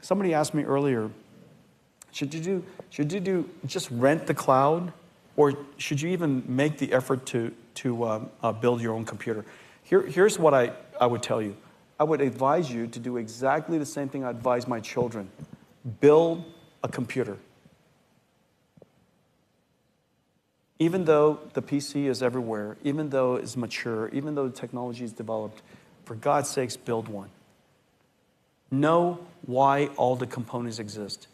Somebody asked me earlier, should you do just rent the cloud, or should you even make the effort to build your own computer? Here's what I would tell you. I would advise you to do exactly the same thing I advise my children. Build a computer. Even though the PC is everywhere, even though it's mature, even though the technology is developed, for God's sakes, build one. Know why all the components exist.